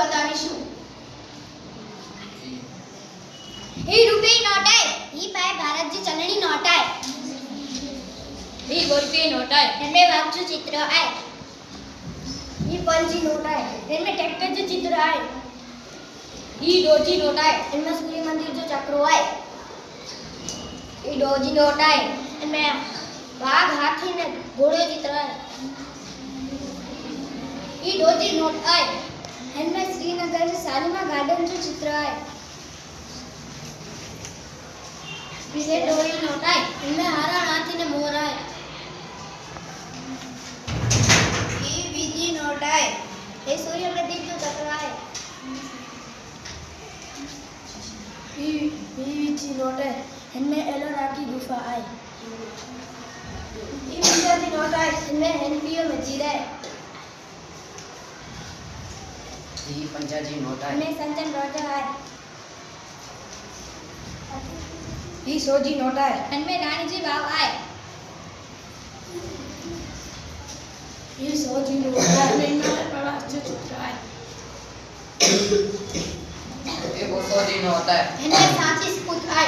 बतावीशु। ही रुपये नोट आहे। ही पाय भारतची चलनी नोट आहे। ही ₹1 नोट आहे। इनमें वाघचं चित्र आहे। ही पलची नोट आहे। इनमें ट्रॅक्टरचं चित्र आहे। ही डोची नोट आहे। इनमें सूर्य मंदिर जो चक्रो आहे। ही डोजी नोट आहे। इनमें वाघ हाथी ने घोड़े चित्र आहे। ही डोजी नोट आहे। इनमें श्रीनगर में शालीमार गार्डन जो चित्र आहे। ये डोरी नोट आहे। इनमें हरण हाथी ने मोर आहे। ही बीजी नोट आहे। हे सूर्य प्रदीप जो चक्र आहे। ही बीजी नोट है। इनमें एलोरा की गुफा है। ये पंजाबी नोट है। इनमें एनपीओ मस्जिद है। ये पंजाबी नोट है। इनमें संजन राजा है। ही 100 जी नोट आहे। इनमें रानी जी बाव है। ही 100 जी नोट आहे। इनमें प्रवास जो चित्र आहे। ये 200 जी नोट है। इनमें सांची स्पूत है।